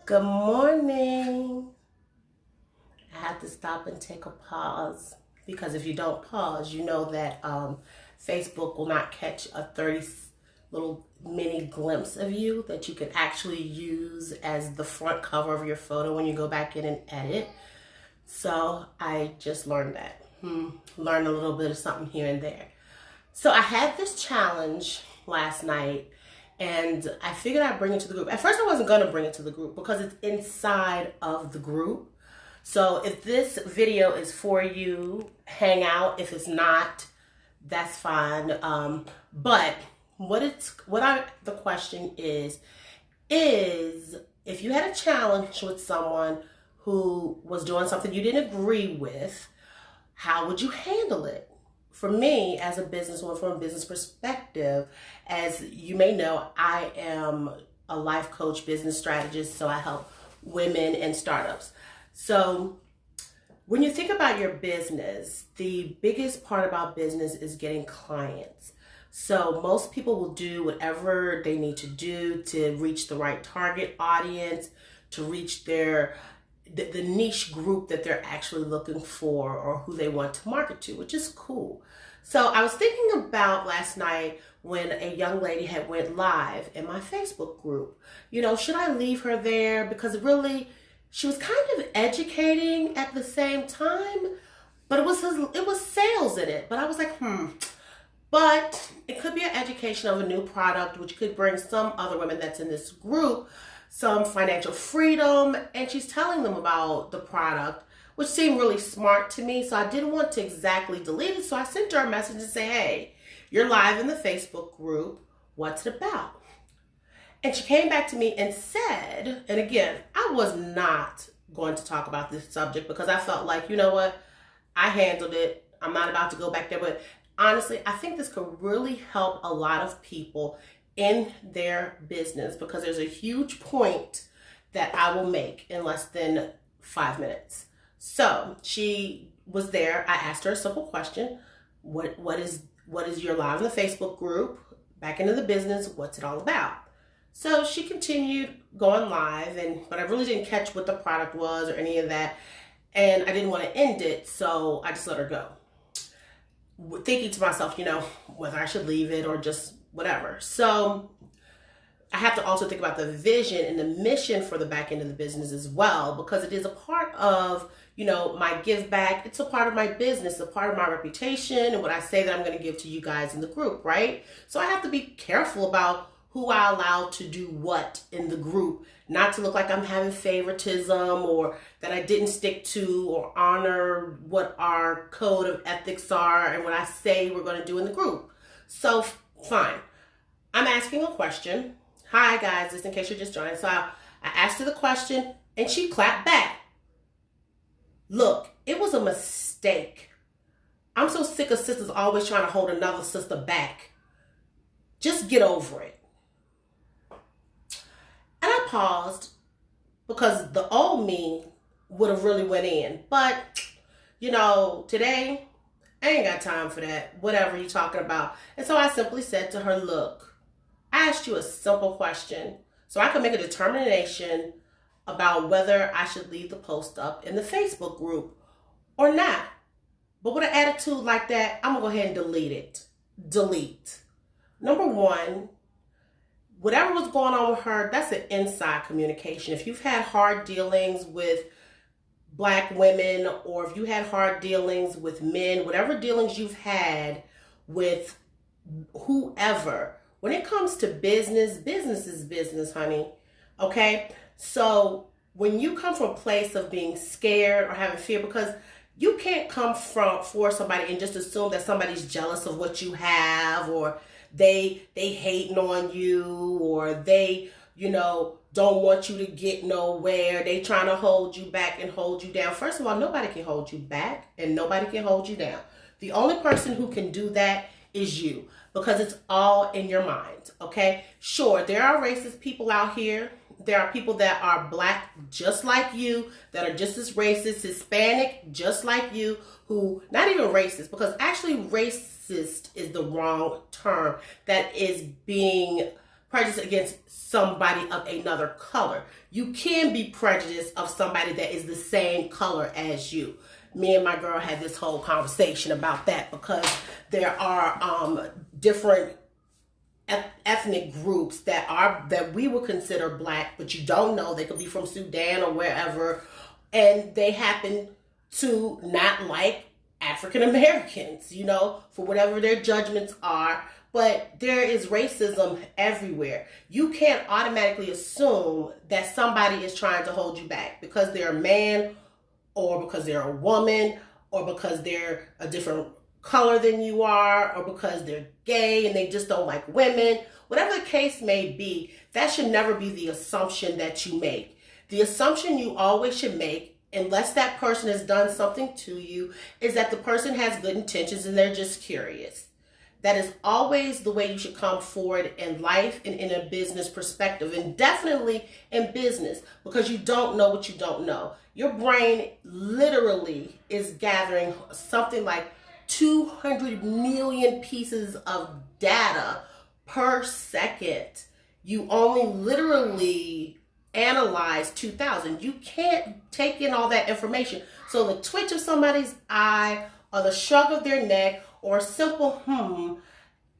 Good morning. I have to stop and take a pause because if you don't pause, you know that Facebook will not catch a 30 little mini glimpse of you that you can actually use as the front cover of your photo when you go back in and edit. So I just learned that. Learned a little bit of something here and there. So I had this challenge last night and I figured I'd bring it to the group. At first I wasn't going to bring it to the group because it's inside of the group. So if this video is for you, hang out. If it's not, that's fine. But the question is if you had a challenge with someone who was doing something you didn't agree with, how would you handle it? For me, as a businesswoman, from a business perspective, as you may know, I am a life coach, business strategist, so I help women and startups. So when you think about your business, the biggest part about business is getting clients. So most people will do whatever they need to do to reach the right target audience, to reach the niche group that they're actually looking for or who they want to market to, which is cool. So I was thinking about last night when a young lady had went live in my Facebook group. Should I leave her there? Because really, she was kind of educating at the same time, but it was sales in it. But I was like, But it could be an education of a new product, which could bring some other women that's in this group some financial freedom, and she's telling them about the product, which seemed really smart to me. So I didn't want to exactly delete it. So I sent her a message and say, hey, you're live in the Facebook group. What's it about? And she came back to me and said, and again, I was not going to talk about this subject because I felt like, you know what? I handled it. I'm not about to go back there. But honestly, I think this could really help a lot of people in their business because there's a huge point that I will make in less than 5 minutes. So she was there. I asked her a simple question. What is your live in the Facebook group? Back into the business. What's it all about? So she continued going live, but I really didn't catch what the product was or any of that. And I didn't want to end it, so I just let her go. Thinking to myself, whether I should leave it or just whatever. So I have to also think about the vision and the mission for the back end of the business as well, because it is a part of, my give back. It's a part of my business, a part of my reputation and what I say that I'm going to give to you guys in the group, right? So I have to be careful about who I allow to do what in the group, not to look like I'm having favoritism or that I didn't stick to or honor what our code of ethics are and what I say we're going to do in the group. So fine. I'm asking a question. Hi guys, just in case you're just joining. So I asked her the question and she clapped back. Look, it was a mistake. I'm so sick of sisters always trying to hold another sister back. Just get over it. And I paused because the old me would have really went in. But, today I ain't got time for that, whatever you're talking about. And so I simply said to her, look, I asked you a simple question so I could make a determination about whether I should leave the post up in the Facebook group or not. But with an attitude like that, I'm going to go ahead and delete it. Delete. Number one, whatever was going on with her, that's an inside communication. If you've had hard dealings with Black women, or if you had hard dealings with men, whatever dealings you've had with whoever, when it comes to business, business is business, honey. Okay? So when you come from a place of being scared or having fear, because you can't come for somebody and just assume that somebody's jealous of what you have, or they hating on you, or they, don't want you to get nowhere. They trying to hold you back and hold you down. First of all, nobody can hold you back and nobody can hold you down. The only person who can do that is you, because it's all in your mind, okay? Sure, there are racist people out here. There are people that are Black just like you, that are just as racist, Hispanic just like you, who, not even racist, because actually racist is the wrong term that is being prejudice against somebody of another color. You can be prejudiced of somebody that is the same color as you. Me and my girl had this whole conversation about that, because there are different ethnic groups that we would consider black, but you don't know. They could be from Sudan or wherever, and they happen to not like African Americans, you know, for whatever their judgments are. But there is racism everywhere. You can't automatically assume that somebody is trying to hold you back because they're a man, or because they're a woman, or because they're a different color than you are, or because they're gay and they just don't like women. Whatever the case may be, that should never be the assumption that you make. The assumption you always should make, unless that person has done something to you, is that the person has good intentions and they're just curious. That is always the way you should come forward in life and in a business perspective, and definitely in business, because you don't know what you don't know. Your brain literally is gathering something like 200 million pieces of data per second. You only literally analyze 2,000. You can't take in all that information. So the twitch of somebody's eye, or the shrug of their neck, or a simple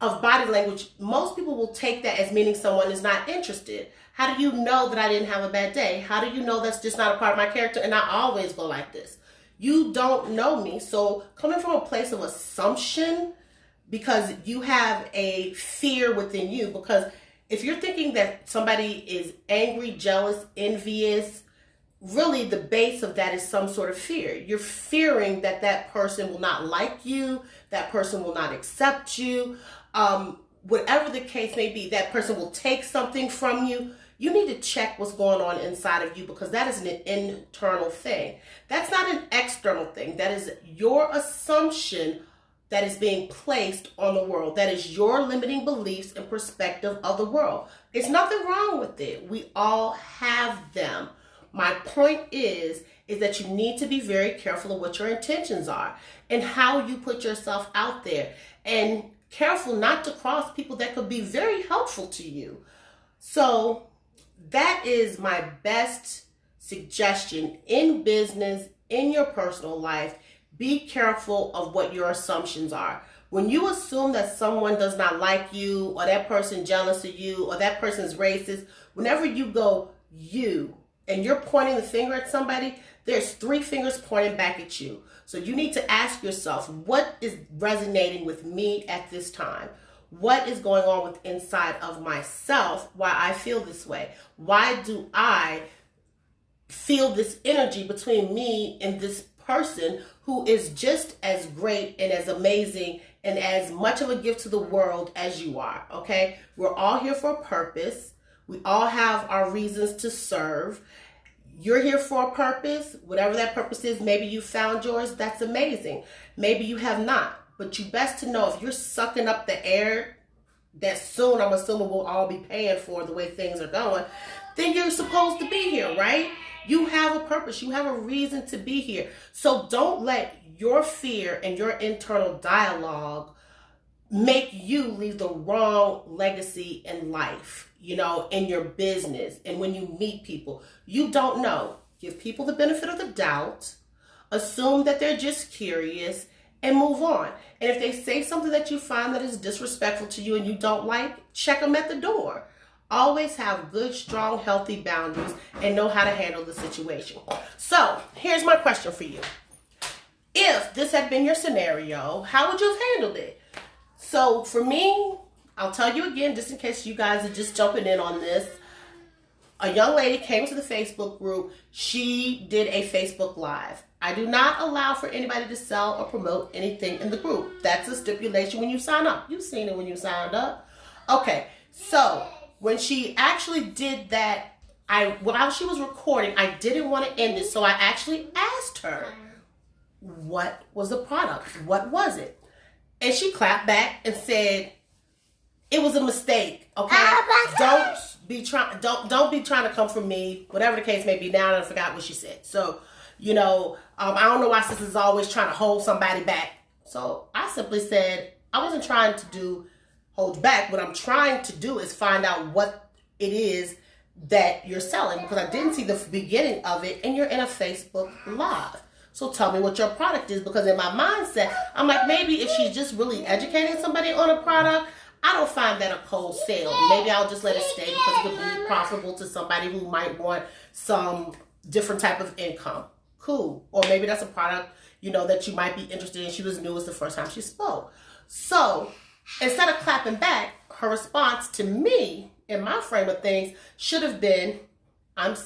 of body language, most people will take that as meaning someone is not interested. How do you know that I didn't have a bad day? How do you know that's just not a part of my character and I always go like this? You don't know me. So coming from a place of assumption, because you have a fear within you, because if you're thinking that somebody is angry, jealous, envious, really the base of that is some sort of fear. You're fearing that that person will not like you, that person will not accept you, whatever the case may be, that person will take something from you. You need to check what's going on inside of you, because that is an internal thing. That's not an external thing. That is your assumption that is being placed on the world. That is your limiting beliefs and perspective of the world. There's nothing wrong with it. We all have them. My point is that you need to be very careful of what your intentions are and how you put yourself out there, and careful not to cross people that could be very helpful to you. So that is my best suggestion in business, in your personal life. Be careful of what your assumptions are. When you assume that someone does not like you, or that person jealous of you, or that person's racist, whenever you go you and you're pointing the finger at somebody, there's 3 fingers pointing back at you. So you need to ask yourself, what is resonating with me at this time? What is going on with inside of myself? Why I feel this way? Why do I feel this energy between me and this person who is just as great and as amazing and as much of a gift to the world as you are? Okay, we're all here for a purpose. We all have our reasons to serve. You're here for a purpose, whatever that purpose is. Maybe you found yours. That's amazing. Maybe you have not. But you best to know, if you're sucking up the air that soon, I'm assuming, we'll all be paying for the way things are going, then you're supposed to be here, right? You have a purpose. You have a reason to be here. So don't let your fear and your internal dialogue make you leave the wrong legacy in life, you know, in your business. And when you meet people, you don't know. Give people the benefit of the doubt. Assume that they're just curious and move on. And if they say something that you find that is disrespectful to you and you don't like, check them at the door. Always have good, strong, healthy boundaries and know how to handle the situation. So here's my question for you. If this had been your scenario, how would you have handled it? So for me, I'll tell you again, just in case you guys are just jumping in on this. A young lady came to the Facebook group. She did a Facebook Live. I do not allow for anybody to sell or promote anything in the group. That's a stipulation when you sign up. You've seen it when you signed up. Okay, so when she actually did that, while she was recording, I didn't want to end it, so I actually asked her, what was the product? What was it? And she clapped back and said, it was a mistake, okay? Don't be trying to come for me, whatever the case may be. Now I forgot what she said. So, you know, I don't know why sisters is always trying to hold somebody back. So I simply said, I wasn't trying to do hold you back. What I'm trying to do is find out what it is that you're selling, because I didn't see the beginning of it, and you're in a Facebook Live. So tell me what your product is, because in my mindset, I'm like, maybe if she's just really educating somebody on a product, I don't find that a cold sale. Maybe I'll just let it stay because it could be profitable to somebody who might want some different type of income. Cool. Or maybe that's a product, you know, that you might be interested in. She was new. It's the first time she spoke. So instead of clapping back, her response to me in my frame of things should have been, I'm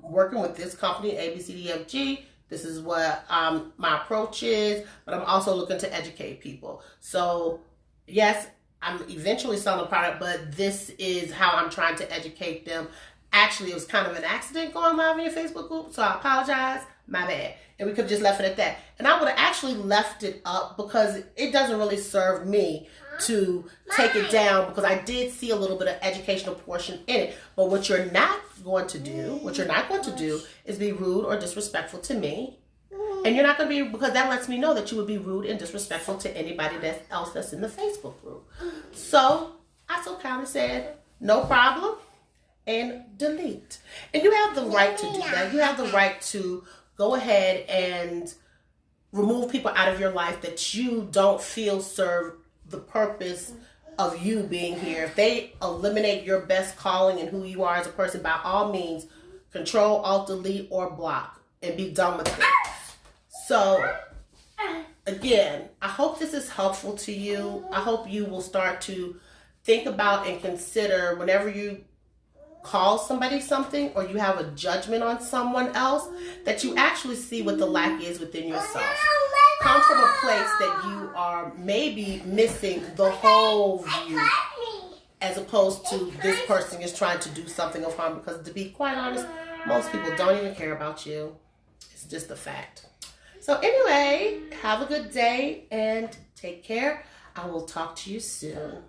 working with this company, ABCDFG. This is what my approach is, but I'm also looking to educate people. So yes, I'm eventually selling a product, but this is how I'm trying to educate them. Actually, it was kind of an accident going live in your Facebook group, so I apologize. My bad. And we could have just left it at that. And I would have actually left it up because it doesn't really serve me to take it down, because I did see a little bit of educational portion in it. But what you're not going to do, is be rude or disrespectful to me. And you're not going to be, because that lets me know that you would be rude and disrespectful to anybody else that's in the Facebook group. So I so kind of said, no problem, and delete. And you have the right to do that. You have the right to go ahead and remove people out of your life that you don't feel serve the purpose of you being here. If they eliminate your best calling and who you are as a person, by all means, Control, Alt, Delete, or block, and be done with it. So, again, I hope this is helpful to you. I hope you will start to think about and consider whenever you call somebody something or you have a judgment on someone else, that you actually see what the lack is within yourself. Come from a place that you are maybe missing the whole view, as opposed to this person is trying to do something of harm, because to be quite honest, most people don't even care about you. It's just a fact. So anyway, have a good day and take care. I will talk to you soon.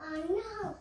Oh no.